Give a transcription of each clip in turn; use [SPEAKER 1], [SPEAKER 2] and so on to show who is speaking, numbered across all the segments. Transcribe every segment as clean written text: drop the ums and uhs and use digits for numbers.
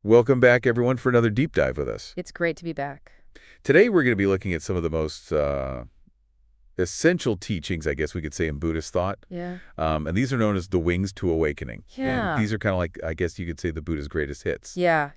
[SPEAKER 1] Welcome back, everyone, for another deep dive with us.
[SPEAKER 2] It's great to be back.
[SPEAKER 1] Today, we're going to be looking at some of the most essential teachings, I guess we could say, in Buddhist thought.
[SPEAKER 2] Yeah.
[SPEAKER 1] And these are known as the wings to awakening. And
[SPEAKER 2] Yeah.
[SPEAKER 1] these are kind of like, I guess you could say, the Buddha's greatest hits.
[SPEAKER 2] Yeah.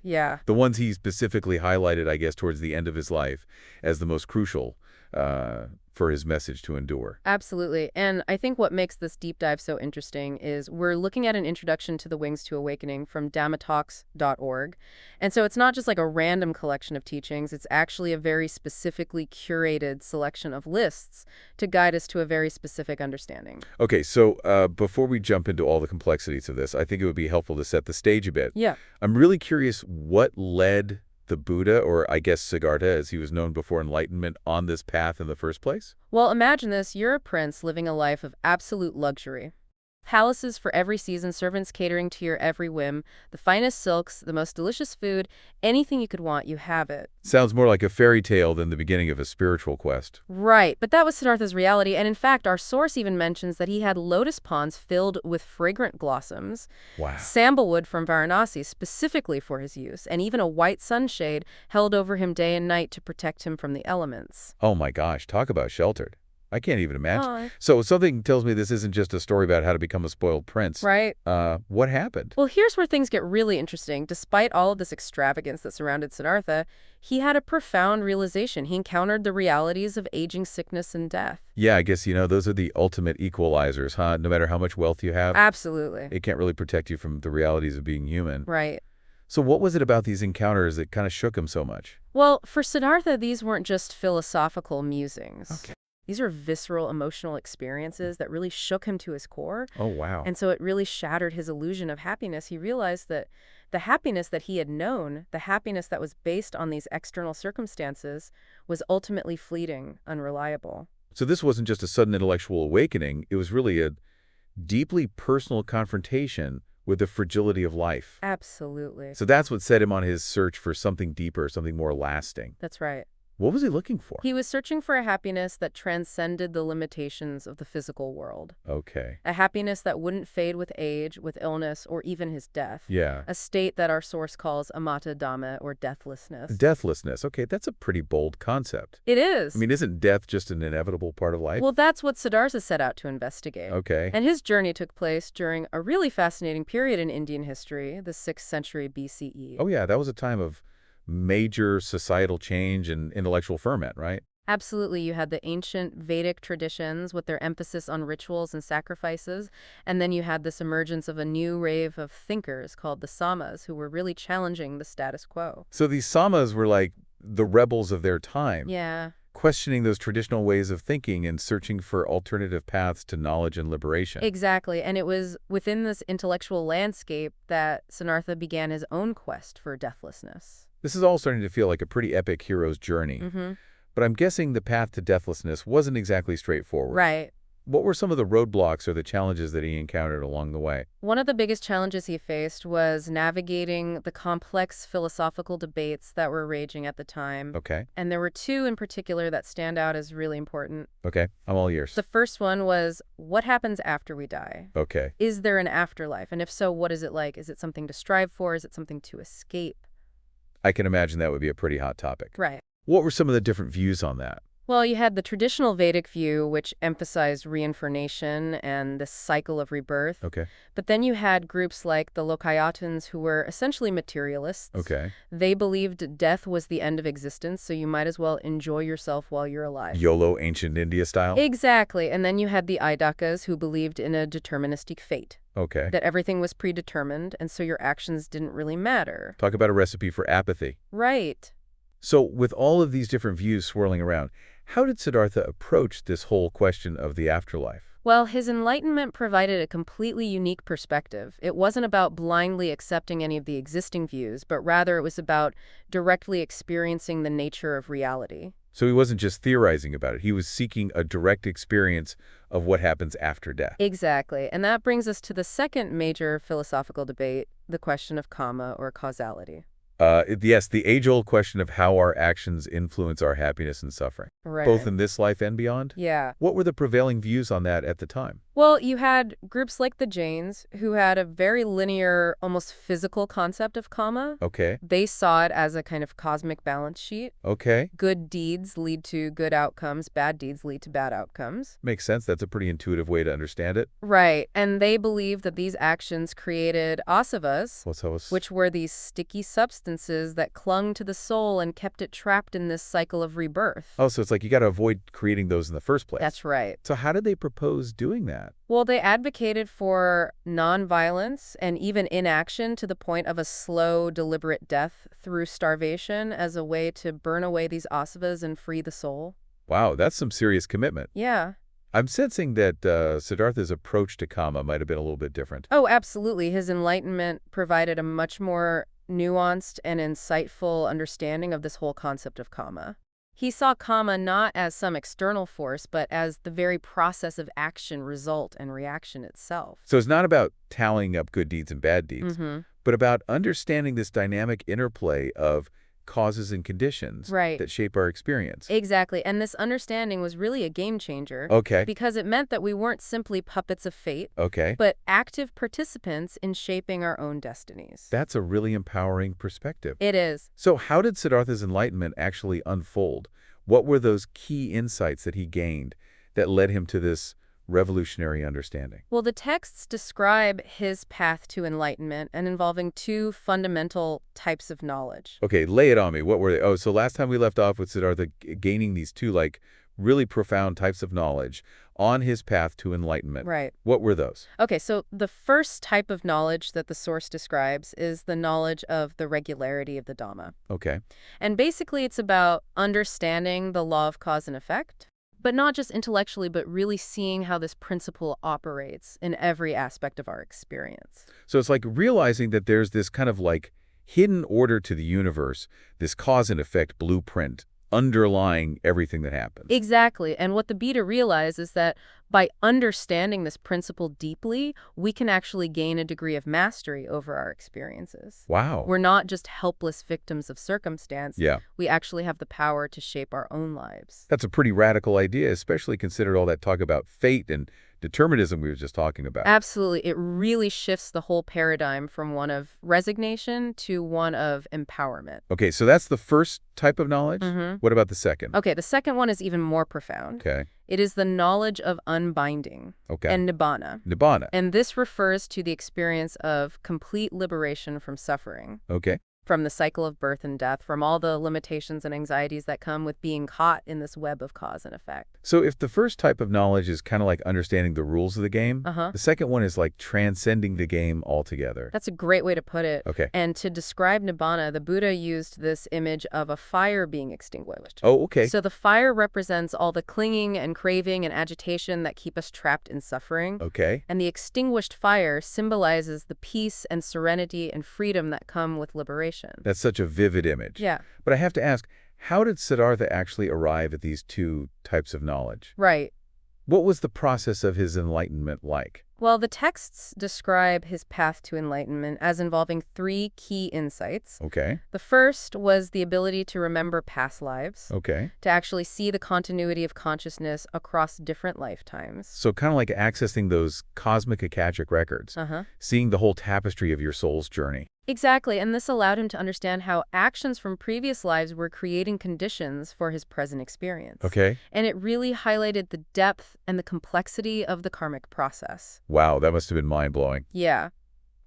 [SPEAKER 1] The ones he specifically highlighted, I guess, towards the end of his life as the most crucial for his message to endure.
[SPEAKER 2] Absolutely. And I think what makes this deep dive so interesting is we're looking at an introduction to the Wings to Awakening from dhammatalks.org. And so it's not just like a random collection of teachings. It's actually a very specifically curated selection of lists to guide us to a very specific understanding.
[SPEAKER 1] Okay, so before we jump into all the complexities of this, I think it would be helpful to set the stage a bit.
[SPEAKER 2] Yeah.
[SPEAKER 1] I'm really curious what led the Buddha, or I guess Siddhartha, as he was known before enlightenment, on this path in the first place?
[SPEAKER 2] Well, imagine this. You're a prince living a life of absolute luxury. Palaces for every season, servants catering to your every whim, the finest silks, the most delicious food, anything you could want, you have it.
[SPEAKER 1] Sounds more like a fairy tale than the beginning of a spiritual quest.
[SPEAKER 2] Right, but that was Siddhartha's reality, and in fact, our source even mentions that he had lotus ponds filled with fragrant blossoms,
[SPEAKER 1] Wow.
[SPEAKER 2] sandalwood from Varanasi specifically for his use, and even a white sunshade held over him day and night to protect him from the elements.
[SPEAKER 1] Oh my gosh, talk about sheltered. I can't even imagine.
[SPEAKER 2] Aw.
[SPEAKER 1] So something tells me this isn't just a story about how to become a spoiled prince.
[SPEAKER 2] Right?
[SPEAKER 1] What happened?
[SPEAKER 2] Well, here's where things get really interesting. Despite all of this extravagance that surrounded Siddhartha, he had a profound realization. He encountered the realities of aging, sickness, and death.
[SPEAKER 1] Yeah, I guess, those are the ultimate equalizers, huh? No matter how much wealth you have,
[SPEAKER 2] Absolutely.
[SPEAKER 1] it can't really protect you from the realities of being human.
[SPEAKER 2] Right.
[SPEAKER 1] So what was it about these encounters that kind of shook him so much?
[SPEAKER 2] Well, for Siddhartha, these weren't just philosophical musings.
[SPEAKER 1] Okay.
[SPEAKER 2] These are visceral, emotional experiences that really shook him to his core.
[SPEAKER 1] Oh, wow.
[SPEAKER 2] And so it really shattered his illusion of happiness. He realized that the happiness that he had known, the happiness that was based on these external circumstances, was ultimately fleeting, unreliable.
[SPEAKER 1] So this wasn't just a sudden intellectual awakening. It was really a deeply personal confrontation with the fragility of life.
[SPEAKER 2] Absolutely.
[SPEAKER 1] So that's what set him on his search for something deeper, something more lasting.
[SPEAKER 2] That's right.
[SPEAKER 1] What was he looking for?
[SPEAKER 2] He was searching for a happiness that transcended the limitations of the physical world.
[SPEAKER 1] Okay.
[SPEAKER 2] A happiness that wouldn't fade with age, with illness, or even his death.
[SPEAKER 1] Yeah.
[SPEAKER 2] A state that our source calls amata Dhamma, or deathlessness.
[SPEAKER 1] Deathlessness. Okay, that's a pretty bold concept.
[SPEAKER 2] It is.
[SPEAKER 1] I mean, isn't death just an inevitable part of life?
[SPEAKER 2] Well, that's what Siddhartha set out to investigate.
[SPEAKER 1] Okay.
[SPEAKER 2] And his journey took place during a really fascinating period in Indian history, the 6th century BCE.
[SPEAKER 1] Oh, yeah, that was a time of major societal change and intellectual ferment, right?
[SPEAKER 2] Absolutely. You had the ancient Vedic traditions with their emphasis on rituals and sacrifices, and then you had this emergence of a new wave of thinkers called the Samas, who were really challenging the status quo.
[SPEAKER 1] So these samas were like the rebels of their time.
[SPEAKER 2] Yeah.
[SPEAKER 1] Questioning those traditional ways of thinking and searching for alternative paths to knowledge and liberation.
[SPEAKER 2] Exactly. And it was within this intellectual landscape that Siddhartha began his own quest for deathlessness.
[SPEAKER 1] This is all starting to feel like a pretty epic hero's journey. But I'm guessing the path to deathlessness wasn't exactly straightforward.
[SPEAKER 2] Right.
[SPEAKER 1] What were some of the roadblocks or the challenges that he encountered along the way?
[SPEAKER 2] One of the biggest challenges he faced was navigating the complex philosophical debates that were raging at the time.
[SPEAKER 1] Okay.
[SPEAKER 2] And there were two in particular that stand out as really important.
[SPEAKER 1] Okay. I'm all ears.
[SPEAKER 2] The first one was, what happens after we die?
[SPEAKER 1] Okay.
[SPEAKER 2] Is there an afterlife? And if so, what is it like? Is it something to strive for? Is it something to escape?
[SPEAKER 1] I can imagine that would be a pretty hot topic.
[SPEAKER 2] Right.
[SPEAKER 1] What were some of the different views on that?
[SPEAKER 2] Well, you had the traditional Vedic view, which emphasized reincarnation and the cycle of rebirth.
[SPEAKER 1] Okay.
[SPEAKER 2] But then you had groups like the Lokayatans, who were essentially materialists.
[SPEAKER 1] Okay.
[SPEAKER 2] They believed death was the end of existence, so you might as well enjoy yourself while you're alive.
[SPEAKER 1] YOLO, ancient India style?
[SPEAKER 2] Exactly. And then you had the Aidakas, who believed in a deterministic fate.
[SPEAKER 1] Okay.
[SPEAKER 2] That everything was predetermined, and so your actions didn't really matter.
[SPEAKER 1] Talk about a recipe for apathy.
[SPEAKER 2] Right.
[SPEAKER 1] So with all of these different views swirling around, how did Siddhartha approach this whole question of the afterlife?
[SPEAKER 2] Well, his enlightenment provided a completely unique perspective. It wasn't about blindly accepting any of the existing views, but rather it was about directly experiencing the nature of reality.
[SPEAKER 1] So he wasn't just theorizing about it. He was seeking a direct experience of what happens after death.
[SPEAKER 2] Exactly. And that brings us to the second major philosophical debate, the question of karma or causality.
[SPEAKER 1] Yes, the age-old question of how our actions influence our happiness and suffering, both
[SPEAKER 2] Right.
[SPEAKER 1] in this life and beyond.
[SPEAKER 2] Yeah.
[SPEAKER 1] What were the prevailing views on that at the time?
[SPEAKER 2] Well, you had groups like the Jains, who had a very linear, almost physical concept of karma.
[SPEAKER 1] Okay,
[SPEAKER 2] They saw it as a kind of cosmic balance sheet.
[SPEAKER 1] okay.
[SPEAKER 2] Good deeds lead to good outcomes, bad deeds lead to bad outcomes.
[SPEAKER 1] Makes sense. That's a pretty intuitive way to understand it.
[SPEAKER 2] Right, and they believed that these actions created asavas,
[SPEAKER 1] What's that?
[SPEAKER 2] which were these sticky substances that clung to the soul and kept it trapped in this cycle of rebirth.
[SPEAKER 1] Oh, so it's like you got to avoid creating those in the first place.
[SPEAKER 2] That's right.
[SPEAKER 1] So how did they propose doing that?
[SPEAKER 2] Well, they advocated for nonviolence and even inaction to the point of a slow, deliberate death through starvation as a way to burn away these asavas and free the soul.
[SPEAKER 1] Wow, that's some serious commitment.
[SPEAKER 2] Yeah.
[SPEAKER 1] I'm sensing that Siddhartha's approach to karma might have been a little bit different.
[SPEAKER 2] Oh, absolutely. His enlightenment provided a much more nuanced and insightful understanding of this whole concept of karma. He saw karma not as some external force, but as the very process of action, result, and reaction itself.
[SPEAKER 1] So it's not about tallying up good deeds and bad deeds,
[SPEAKER 2] Mm-hmm.
[SPEAKER 1] but about understanding this dynamic interplay of causes and conditions
[SPEAKER 2] Right.
[SPEAKER 1] that shape our experience.
[SPEAKER 2] Exactly. And this understanding was really a game changer.
[SPEAKER 1] Okay,
[SPEAKER 2] Because it meant that we weren't simply puppets of fate,
[SPEAKER 1] okay.
[SPEAKER 2] but active participants in shaping our own destinies.
[SPEAKER 1] That's a really empowering perspective.
[SPEAKER 2] It is.
[SPEAKER 1] So how did Siddhartha's enlightenment actually unfold? What were those key insights that he gained that led him to this revolutionary understanding?
[SPEAKER 2] Well, the texts describe his path to enlightenment and involving two fundamental types of knowledge.
[SPEAKER 1] Okay, lay it on me. What were they? Oh, so last time we left off with Siddhartha gaining these two, like, really profound types of knowledge on his path to enlightenment.
[SPEAKER 2] Right.
[SPEAKER 1] What were those?
[SPEAKER 2] Okay, so the first type of knowledge that the source describes is the knowledge of the regularity of the Dhamma.
[SPEAKER 1] Okay.
[SPEAKER 2] And basically, it's about understanding the law of cause and effect, but not just intellectually, but really seeing how this principle operates in every aspect of our experience.
[SPEAKER 1] So it's like realizing that there's this kind of like hidden order to the universe, this cause and effect blueprint underlying everything that happens.
[SPEAKER 2] Exactly. And what the Beta realized is that by understanding this principle deeply, we can actually gain a degree of mastery over our experiences.
[SPEAKER 1] Wow.
[SPEAKER 2] We're not just helpless victims of circumstance.
[SPEAKER 1] Yeah.
[SPEAKER 2] We actually have the power to shape our own lives.
[SPEAKER 1] That's a pretty radical idea, especially considered all that talk about fate and determinism we were just talking about.
[SPEAKER 2] Absolutely. It really shifts the whole paradigm from one of resignation to one of empowerment.
[SPEAKER 1] Okay, so that's the first type of knowledge?
[SPEAKER 2] Mhm.
[SPEAKER 1] What about the second?
[SPEAKER 2] Okay, the second one is even more profound.
[SPEAKER 1] Okay.
[SPEAKER 2] It is the knowledge of unbinding
[SPEAKER 1] Okay.
[SPEAKER 2] and nibbana.
[SPEAKER 1] Nibbana.
[SPEAKER 2] And this refers to the experience of complete liberation from suffering,
[SPEAKER 1] Okay.
[SPEAKER 2] from the cycle of birth and death, from all the limitations and anxieties that come with being caught in this web of cause and effect.
[SPEAKER 1] So if the first type of knowledge is kind of like understanding the rules of the game,
[SPEAKER 2] Uh-huh.
[SPEAKER 1] the second one is like transcending the game altogether.
[SPEAKER 2] That's a great way to put it.
[SPEAKER 1] Okay.
[SPEAKER 2] And to describe nibbana, the Buddha used this image of a fire being extinguished.
[SPEAKER 1] Oh, okay.
[SPEAKER 2] So the fire represents all the clinging and craving and agitation that keep us trapped in suffering.
[SPEAKER 1] Okay.
[SPEAKER 2] And the extinguished fire symbolizes the peace and serenity and freedom that come with liberation.
[SPEAKER 1] That's such a vivid image.
[SPEAKER 2] Yeah,
[SPEAKER 1] But I have to ask, how did Siddhartha actually arrive at these two types of knowledge?
[SPEAKER 2] right.
[SPEAKER 1] What was the process of his enlightenment like?
[SPEAKER 2] Well, the texts describe his path to enlightenment as involving three key insights.
[SPEAKER 1] Okay.
[SPEAKER 2] The first was the ability to remember past lives,
[SPEAKER 1] Okay.
[SPEAKER 2] to actually see the continuity of consciousness across different lifetimes.
[SPEAKER 1] So kind of like accessing those cosmic Akashic records,
[SPEAKER 2] Uh-huh.
[SPEAKER 1] seeing the whole tapestry of your soul's journey.
[SPEAKER 2] Exactly, and this allowed him to understand how actions from previous lives were creating conditions for his present experience.
[SPEAKER 1] Okay.
[SPEAKER 2] And it really highlighted the depth and the complexity of the karmic process.
[SPEAKER 1] Wow, that must have been mind-blowing.
[SPEAKER 2] Yeah.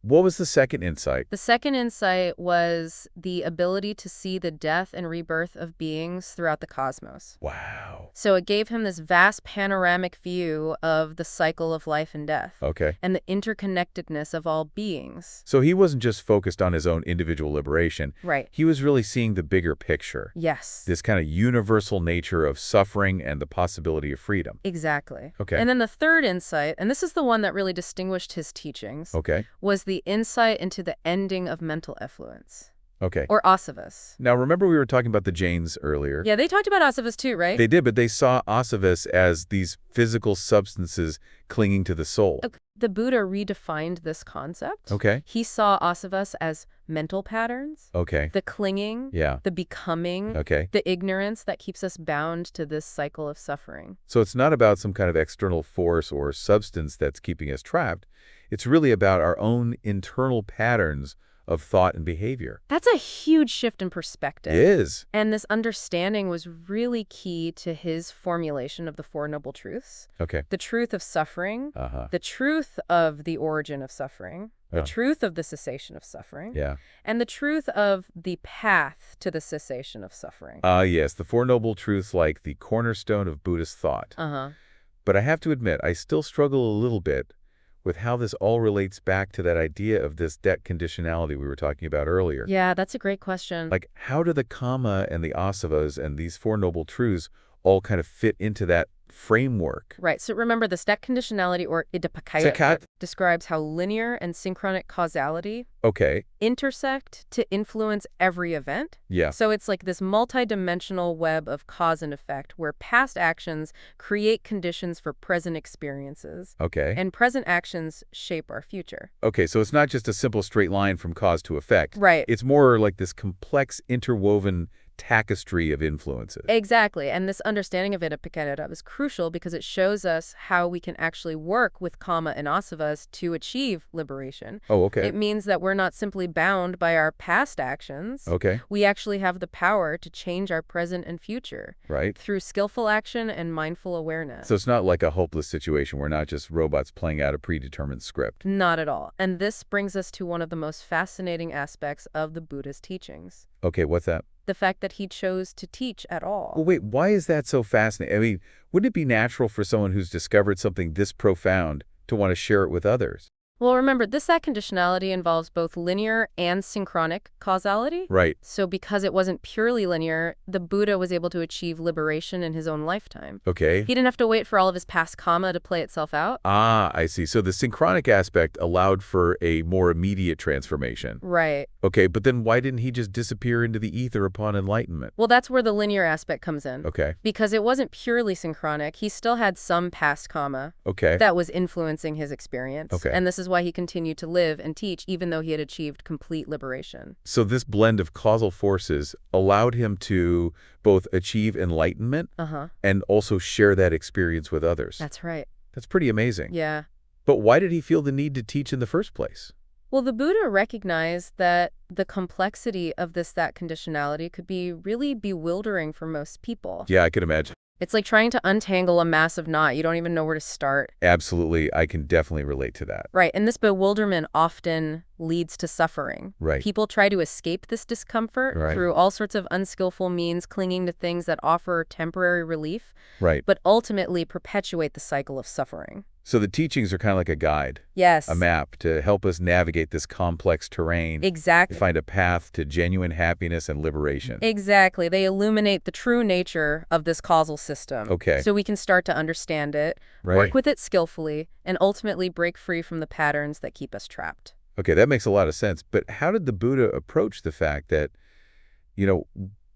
[SPEAKER 1] What was the second insight?
[SPEAKER 2] The second insight was the ability to see the death and rebirth of beings throughout the cosmos.
[SPEAKER 1] Wow.
[SPEAKER 2] So it gave him this vast panoramic view of the cycle of life and death
[SPEAKER 1] Okay.
[SPEAKER 2] and the interconnectedness of all beings.
[SPEAKER 1] So he wasn't just focused on his own individual liberation.
[SPEAKER 2] Right.
[SPEAKER 1] He was really seeing the bigger picture.
[SPEAKER 2] Yes.
[SPEAKER 1] This kind of universal nature of suffering and the possibility of freedom.
[SPEAKER 2] Exactly.
[SPEAKER 1] Okay.
[SPEAKER 2] And then the third insight, and this is the one that really distinguished his teachings,
[SPEAKER 1] Okay.
[SPEAKER 2] was the insight into the ending of mental effluence.
[SPEAKER 1] Okay.
[SPEAKER 2] or asavas.
[SPEAKER 1] Now, remember we were talking about the Jains earlier?
[SPEAKER 2] Yeah, they talked about asavas too, right?
[SPEAKER 1] They did, but they saw asavas as these physical substances clinging to the soul.
[SPEAKER 2] Okay. The Buddha redefined this concept.
[SPEAKER 1] Okay.
[SPEAKER 2] He saw asavas as mental patterns,
[SPEAKER 1] Okay.
[SPEAKER 2] the clinging,
[SPEAKER 1] Yeah.
[SPEAKER 2] the becoming,
[SPEAKER 1] Okay.
[SPEAKER 2] the ignorance that keeps us bound to this cycle of suffering.
[SPEAKER 1] So it's not about some kind of external force or substance that's keeping us trapped. It's really about our own internal patterns of thought and behavior.
[SPEAKER 2] That's a huge shift in perspective.
[SPEAKER 1] It is.
[SPEAKER 2] And this understanding was really key to his formulation of the Four Noble Truths.
[SPEAKER 1] Okay.
[SPEAKER 2] The truth of suffering,
[SPEAKER 1] Uh-huh.
[SPEAKER 2] the truth of the origin of suffering, the
[SPEAKER 1] Oh.
[SPEAKER 2] truth of the cessation of suffering,
[SPEAKER 1] Yeah.
[SPEAKER 2] and the truth of the path to the cessation of suffering.
[SPEAKER 1] Yes, the Four Noble Truths like the cornerstone of Buddhist thought.
[SPEAKER 2] Uh-huh.
[SPEAKER 1] But I have to admit, I still struggle a little bit with how this all relates back to that idea of this debt conditionality we were talking about earlier.
[SPEAKER 2] Yeah, that's a great question.
[SPEAKER 1] Like, how do the Kama and the Asavas and these Four Noble Truths all kind of fit into that framework?
[SPEAKER 2] Right. So remember, the debt conditionality, or
[SPEAKER 1] Sakat?
[SPEAKER 2] describes how linear and synchronic causality
[SPEAKER 1] Okay.
[SPEAKER 2] intersect to influence every event.
[SPEAKER 1] Yeah.
[SPEAKER 2] So it's like this multidimensional web of cause and effect where past actions create conditions for present experiences,
[SPEAKER 1] Okay.
[SPEAKER 2] and present actions shape our future.
[SPEAKER 1] Okay, so it's not just a simple straight line from cause to effect.
[SPEAKER 2] Right.
[SPEAKER 1] It's more like this complex, interwoven tapestry of influences.
[SPEAKER 2] Exactly. And this understanding of Ida is crucial because it shows us how we can actually work with Kama and Asavas to achieve liberation.
[SPEAKER 1] Oh, okay.
[SPEAKER 2] It means that we're not simply bound by our past actions.
[SPEAKER 1] Okay.
[SPEAKER 2] We actually have the power to change our present and future
[SPEAKER 1] Right.
[SPEAKER 2] through skillful action and mindful awareness.
[SPEAKER 1] So it's not like a hopeless situation. We're not just robots playing out a predetermined script.
[SPEAKER 2] Not at all. And this brings us to one of the most fascinating aspects of the Buddha's teachings.
[SPEAKER 1] Okay, what's that?
[SPEAKER 2] The fact that he chose to teach at all.
[SPEAKER 1] Well, wait, why is that so fascinating? I mean, wouldn't it be natural for someone who's discovered something this profound to want to share it with others?
[SPEAKER 2] Well, remember, this conditionality involves both linear and synchronic causality.
[SPEAKER 1] Right.
[SPEAKER 2] So because it wasn't purely linear, the Buddha was able to achieve liberation in his own lifetime.
[SPEAKER 1] Okay.
[SPEAKER 2] He didn't have to wait for all of his past karma to play itself out.
[SPEAKER 1] Ah, I see. So the synchronic aspect allowed for a more immediate transformation.
[SPEAKER 2] Right.
[SPEAKER 1] Okay, but then why didn't he just disappear into the ether upon enlightenment?
[SPEAKER 2] Well, that's where the linear aspect comes in.
[SPEAKER 1] Okay.
[SPEAKER 2] Because it wasn't purely synchronic, he still had some past karma
[SPEAKER 1] Okay.
[SPEAKER 2] that was influencing his experience.
[SPEAKER 1] Okay.
[SPEAKER 2] And this is why he continued to live and teach even though he had achieved complete liberation.
[SPEAKER 1] So this blend of causal forces allowed him to both achieve enlightenment
[SPEAKER 2] Uh-huh.
[SPEAKER 1] and also share that experience with others.
[SPEAKER 2] That's right.
[SPEAKER 1] That's pretty amazing.
[SPEAKER 2] Yeah.
[SPEAKER 1] But why did he feel the need to teach in the first place?
[SPEAKER 2] Well, the Buddha recognized that the complexity of that conditionality could be really bewildering for most people.
[SPEAKER 1] Yeah, I could imagine.
[SPEAKER 2] It's like trying to untangle a massive knot. You don't even know where to start.
[SPEAKER 1] Absolutely. I can definitely relate to that.
[SPEAKER 2] Right. And this bewilderment often leads to suffering.
[SPEAKER 1] Right.
[SPEAKER 2] People try to escape this discomfort
[SPEAKER 1] Right.
[SPEAKER 2] through all sorts of unskillful means, clinging to things that offer temporary relief,
[SPEAKER 1] Right.
[SPEAKER 2] but ultimately perpetuate the cycle of suffering.
[SPEAKER 1] So the teachings are kind of like a guide,
[SPEAKER 2] Yes.
[SPEAKER 1] a map to help us navigate this complex terrain,
[SPEAKER 2] Exactly.
[SPEAKER 1] find a path to genuine happiness and liberation.
[SPEAKER 2] Exactly. They illuminate the true nature of this causal system.
[SPEAKER 1] Okay.
[SPEAKER 2] So we can start to understand it,
[SPEAKER 1] Right.
[SPEAKER 2] work with it skillfully, and ultimately break free from the patterns that keep us trapped.
[SPEAKER 1] Okay, that makes a lot of sense. But how did the Buddha approach the fact that,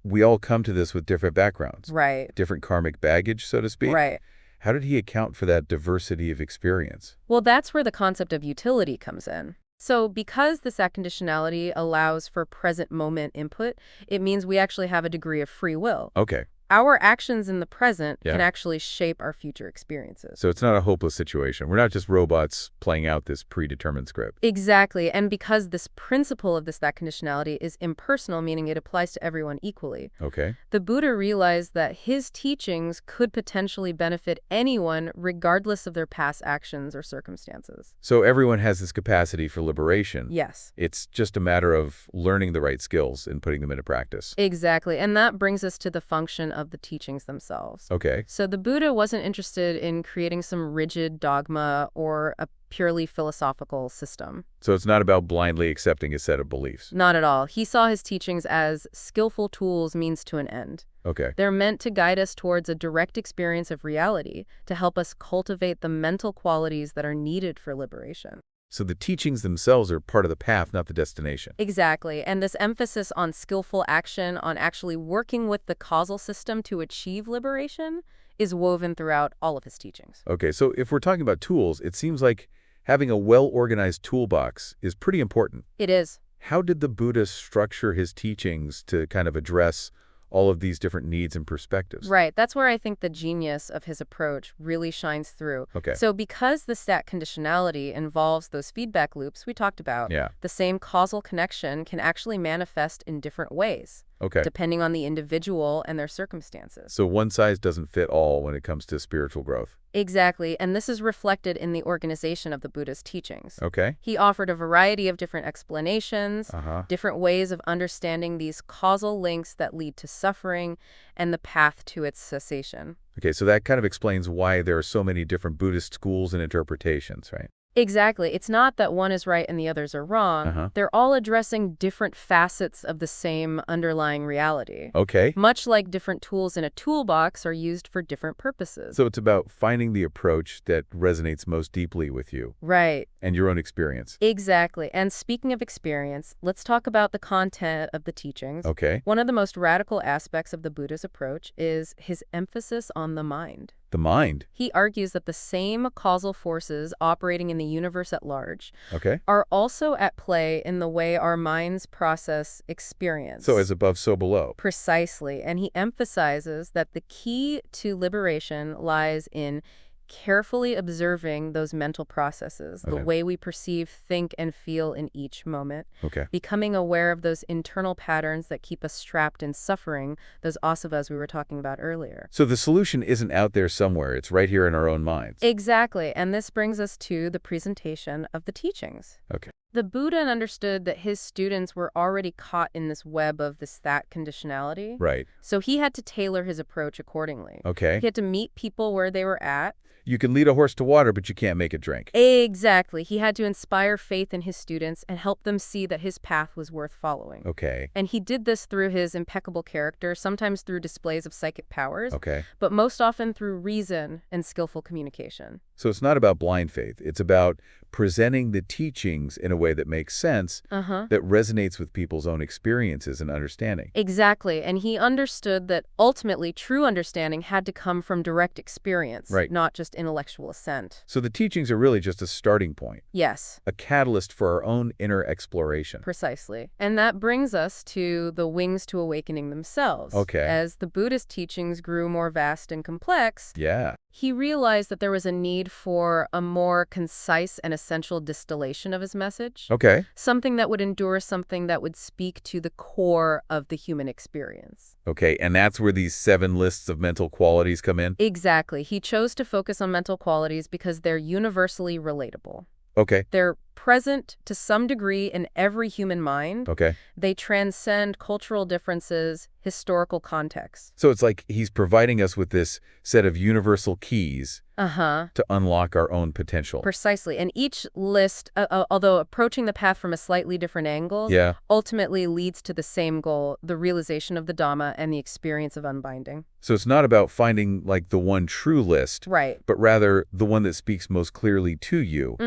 [SPEAKER 1] we all come to this with different backgrounds,
[SPEAKER 2] Right.
[SPEAKER 1] different karmic baggage, so to speak?
[SPEAKER 2] Right.
[SPEAKER 1] How did he account for that diversity of experience?
[SPEAKER 2] Well, that's where the concept of utility comes in. So because this conditionality allows for present moment input, it means we actually have a degree of free will.
[SPEAKER 1] Okay,
[SPEAKER 2] Our actions in the present
[SPEAKER 1] Yeah.
[SPEAKER 2] can actually shape our future experiences.
[SPEAKER 1] so it's not a hopeless situation. We're not just robots playing out this predetermined script.
[SPEAKER 2] Exactly. And because this principle of that conditionality is impersonal, meaning it applies to everyone equally,
[SPEAKER 1] Okay,
[SPEAKER 2] the Buddha realized that his teachings could potentially benefit anyone regardless of their past actions or circumstances.
[SPEAKER 1] so everyone has this capacity for liberation.
[SPEAKER 2] Yes.
[SPEAKER 1] It's just a matter of learning the right skills and putting them into practice.
[SPEAKER 2] Exactly. And that brings us to the function of the teachings themselves.
[SPEAKER 1] Okay,
[SPEAKER 2] So the Buddha wasn't interested in creating some rigid dogma or a purely philosophical system.
[SPEAKER 1] so it's not about blindly accepting a set of beliefs.
[SPEAKER 2] Not at all. He saw his teachings as skillful tools means to an end.
[SPEAKER 1] Okay,
[SPEAKER 2] They're meant to guide us towards a direct experience of reality, to help us cultivate the mental qualities that are needed for liberation.
[SPEAKER 1] So the teachings themselves are part of the path, not the destination.
[SPEAKER 2] Exactly. And this emphasis on skillful action, on actually working with the causal system to achieve liberation, is woven throughout all of his teachings.
[SPEAKER 1] Okay, so if we're talking about tools, it seems like having a well-organized toolbox is pretty important.
[SPEAKER 2] It is.
[SPEAKER 1] How did the Buddha structure his teachings to kind of address all of these different needs and perspectives?
[SPEAKER 2] Right. That's where I think the genius of his approach really shines through.
[SPEAKER 1] Okay.
[SPEAKER 2] So because the stat conditionality involves those feedback loops we talked about,
[SPEAKER 1] Yeah.
[SPEAKER 2] the same causal connection can actually manifest in different ways,
[SPEAKER 1] Okay.
[SPEAKER 2] depending on the individual and their circumstances.
[SPEAKER 1] So one size doesn't fit all when it comes to spiritual growth.
[SPEAKER 2] Exactly. And this is reflected in the organization of the Buddha's teachings.
[SPEAKER 1] Okay.
[SPEAKER 2] He offered a variety of different explanations,
[SPEAKER 1] Uh-huh.
[SPEAKER 2] different ways of understanding these causal links that lead to suffering and the path to its cessation.
[SPEAKER 1] Okay, so that kind of explains why there are so many different Buddhist schools and interpretations, right?
[SPEAKER 2] Exactly. It's not that one is right and the others are wrong.
[SPEAKER 1] Uh-huh.
[SPEAKER 2] They're all addressing different facets of the same underlying reality.
[SPEAKER 1] Okay.
[SPEAKER 2] Much like different tools in a toolbox are used for different purposes.
[SPEAKER 1] So it's about finding the approach that resonates most deeply with you
[SPEAKER 2] Right.
[SPEAKER 1] and your own experience.
[SPEAKER 2] Exactly. And speaking of experience, let's talk about the content of the teachings.
[SPEAKER 1] Okay.
[SPEAKER 2] One of the most radical aspects of the Buddha's approach is his emphasis on the mind.
[SPEAKER 1] The mind.
[SPEAKER 2] He argues that the same causal forces operating in the universe at large
[SPEAKER 1] Okay.
[SPEAKER 2] are also at play in the way our minds process experience.
[SPEAKER 1] So as above, so below.
[SPEAKER 2] Precisely. And he emphasizes that the key to liberation lies in carefully observing those mental processes, the
[SPEAKER 1] Okay.
[SPEAKER 2] way we perceive, think, and feel in each moment,
[SPEAKER 1] Okay.
[SPEAKER 2] becoming aware of those internal patterns that keep us trapped in suffering, those asavas we were talking about earlier.
[SPEAKER 1] So the solution isn't out there somewhere. It's right here in our own minds.
[SPEAKER 2] Exactly. And this brings us to the presentation of the teachings.
[SPEAKER 1] Okay.
[SPEAKER 2] The Buddha understood that his students were already caught in this web of this that conditionality.
[SPEAKER 1] Right.
[SPEAKER 2] So he had to tailor his approach accordingly.
[SPEAKER 1] Okay.
[SPEAKER 2] He had to meet people where they were at.
[SPEAKER 1] You can lead a horse to water, but you can't make it drink.
[SPEAKER 2] Exactly. He had to inspire faith in his students and help them see that his path was worth following.
[SPEAKER 1] Okay.
[SPEAKER 2] And he did this through his impeccable character, sometimes through displays of psychic powers,
[SPEAKER 1] Okay.
[SPEAKER 2] but most often through reason and skillful communication.
[SPEAKER 1] So it's not about blind faith. It's about presenting the teachings in a way that makes sense, that resonates with people's own experiences and understanding.
[SPEAKER 2] Exactly. And he understood that ultimately true understanding had to come from direct experience,
[SPEAKER 1] Right.
[SPEAKER 2] not just intellectual assent.
[SPEAKER 1] So the teachings are really just a starting point,
[SPEAKER 2] Yes,
[SPEAKER 1] a catalyst for our own inner exploration.
[SPEAKER 2] precisely. And that brings us to the wings to awakening themselves.
[SPEAKER 1] Okay.
[SPEAKER 2] As the Buddhist teachings grew more vast and complex,
[SPEAKER 1] Yeah.
[SPEAKER 2] he realized that there was a need for a more concise and essential distillation of his message.
[SPEAKER 1] Okay.
[SPEAKER 2] Something that would endure, something that would speak to the core of the human experience.
[SPEAKER 1] Okay, and that's where these 7 lists of mental qualities come in?
[SPEAKER 2] Exactly. He chose to focus on mental qualities because they're universally relatable.
[SPEAKER 1] Okay.
[SPEAKER 2] They're present to some degree in every human mind.
[SPEAKER 1] Okay.
[SPEAKER 2] They transcend cultural differences, historical contexts.
[SPEAKER 1] So it's like he's providing us with this set of universal keys to unlock our own potential.
[SPEAKER 2] Precisely. And each list, although approaching the path from a slightly different angle,
[SPEAKER 1] Yeah.
[SPEAKER 2] ultimately leads to the same goal, the realization of the Dhamma and the experience of unbinding.
[SPEAKER 1] So it's not about finding like the one true list,
[SPEAKER 2] Right.
[SPEAKER 1] but rather the one that speaks most clearly to you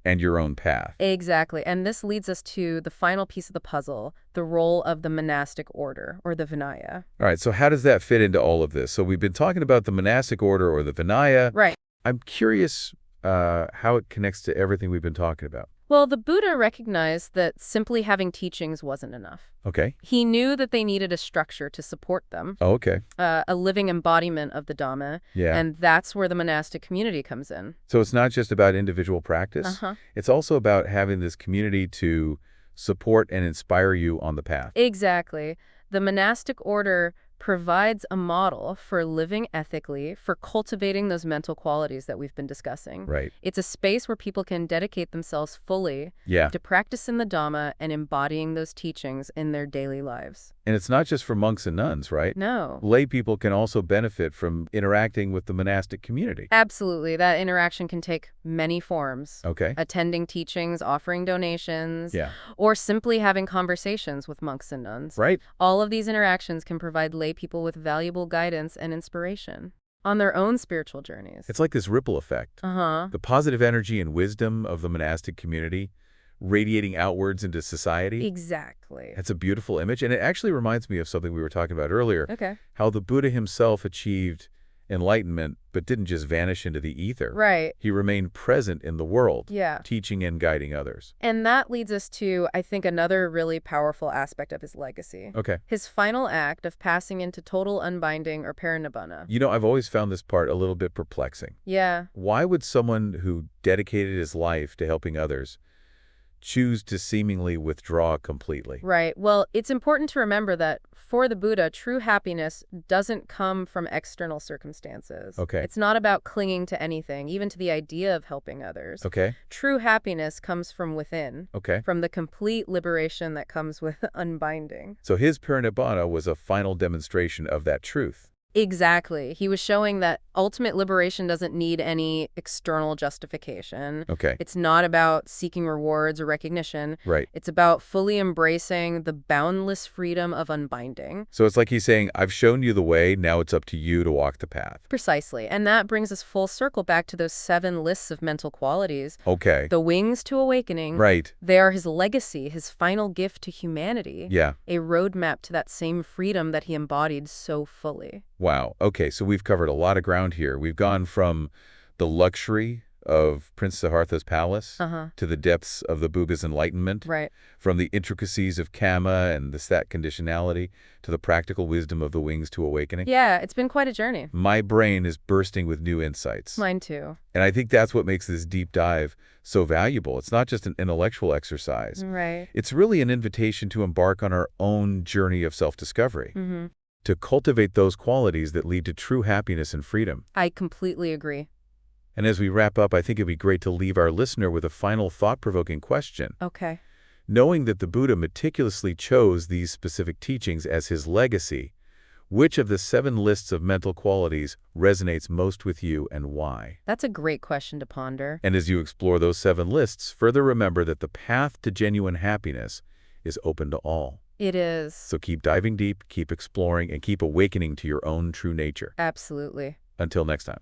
[SPEAKER 1] and your own path.
[SPEAKER 2] Exactly. And this leads us to the final piece of the puzzle, the role of the monastic order, or the Vinaya.
[SPEAKER 1] All right, so how does that fit into all of this? So we've been talking about the monastic order or the Vinaya.
[SPEAKER 2] Right.
[SPEAKER 1] I'm curious how it connects to everything we've been talking about.
[SPEAKER 2] Well, the Buddha recognized that simply having teachings wasn't enough.
[SPEAKER 1] Okay.
[SPEAKER 2] He knew that they needed a structure to support them,
[SPEAKER 1] Oh, okay.
[SPEAKER 2] a living embodiment of the Dhamma,
[SPEAKER 1] Yeah.
[SPEAKER 2] and that's where the monastic community comes in.
[SPEAKER 1] So it's not just about individual practice. It's also about having this community to support and inspire you on the path.
[SPEAKER 2] Exactly. The monastic order provides a model for living ethically, for cultivating those mental qualities that we've been discussing.
[SPEAKER 1] Right.
[SPEAKER 2] It's a space where people can dedicate themselves fully
[SPEAKER 1] Yeah.
[SPEAKER 2] to practicing the Dhamma and embodying those teachings in their daily lives.
[SPEAKER 1] And it's not just for monks and nuns, right?
[SPEAKER 2] No.
[SPEAKER 1] Lay people can also benefit from interacting with the monastic community.
[SPEAKER 2] Absolutely. That interaction can take many forms.
[SPEAKER 1] Okay.
[SPEAKER 2] Attending teachings, offering donations,
[SPEAKER 1] Yeah.
[SPEAKER 2] or simply having conversations with monks and nuns.
[SPEAKER 1] Right.
[SPEAKER 2] All of these interactions can provide lay people with valuable guidance and inspiration. on their own spiritual journeys.
[SPEAKER 1] It's like this ripple effect.
[SPEAKER 2] Uh-huh.
[SPEAKER 1] The positive energy and wisdom of the monastic community radiating outwards into society.
[SPEAKER 2] Exactly.
[SPEAKER 1] It's a beautiful image, and it actually reminds me of something we were talking about earlier.
[SPEAKER 2] Okay.
[SPEAKER 1] How the Buddha himself achieved enlightenment, but didn't just vanish into the ether.
[SPEAKER 2] Right.
[SPEAKER 1] He remained present in the world,
[SPEAKER 2] Yeah.
[SPEAKER 1] teaching and guiding others.
[SPEAKER 2] And that leads us to, I think, another really powerful aspect of his legacy.
[SPEAKER 1] Okay.
[SPEAKER 2] His final act of passing into total unbinding or parinibbana.
[SPEAKER 1] You know, I've always found this part a little bit perplexing.
[SPEAKER 2] Yeah.
[SPEAKER 1] Why would someone who dedicated his life to helping others choose to seemingly withdraw completely?
[SPEAKER 2] Right. Well, it's important to remember that for the Buddha, true happiness doesn't come from external circumstances.
[SPEAKER 1] Okay.
[SPEAKER 2] It's not about clinging to anything, even to the idea of helping others.
[SPEAKER 1] Okay.
[SPEAKER 2] True happiness comes from within,
[SPEAKER 1] Okay.
[SPEAKER 2] from the complete liberation that comes with unbinding.
[SPEAKER 1] So his parinibbana was a final demonstration of that truth.
[SPEAKER 2] Exactly. He was showing that ultimate liberation doesn't need any external justification.
[SPEAKER 1] Okay.
[SPEAKER 2] It's not about seeking rewards or recognition.
[SPEAKER 1] Right.
[SPEAKER 2] It's about fully embracing the boundless freedom of unbinding.
[SPEAKER 1] So it's like he's saying, I've shown you the way, now it's up to you to walk the path.
[SPEAKER 2] Precisely. And that brings us full circle back to those 7 lists of mental qualities.
[SPEAKER 1] Okay.
[SPEAKER 2] The wings to awakening.
[SPEAKER 1] Right.
[SPEAKER 2] They are his legacy, his final gift to humanity.
[SPEAKER 1] Yeah.
[SPEAKER 2] A roadmap to that same freedom that he embodied so fully.
[SPEAKER 1] Wow. Okay, so we've covered a lot of ground here. We've gone from the luxury of Prince Siddhartha's palace to the depths of the Buddha's enlightenment,
[SPEAKER 2] Right.
[SPEAKER 1] from the intricacies of karma and the stat conditionality to the practical wisdom of the wings to awakening.
[SPEAKER 2] Yeah, it's been quite a journey.
[SPEAKER 1] My brain is bursting with new insights.
[SPEAKER 2] Mine too.
[SPEAKER 1] And I think that's what makes this deep dive so valuable. It's not just an intellectual exercise.
[SPEAKER 2] Right.
[SPEAKER 1] It's really an invitation to embark on our own journey of self-discovery, to cultivate those qualities that lead to true happiness and freedom.
[SPEAKER 2] I completely agree.
[SPEAKER 1] And as we wrap up, I think it'd be great to leave our listener with a final thought-provoking question.
[SPEAKER 2] Okay.
[SPEAKER 1] Knowing that the Buddha meticulously chose these specific teachings as his legacy, which of the 7 lists of mental qualities resonates most with you and why?
[SPEAKER 2] That's a great question to ponder.
[SPEAKER 1] And as you explore those 7 lists, further remember that the path to genuine happiness is open to all.
[SPEAKER 2] It is.
[SPEAKER 1] So keep diving deep, keep exploring, and keep awakening to your own true nature.
[SPEAKER 2] Absolutely.
[SPEAKER 1] Until next time.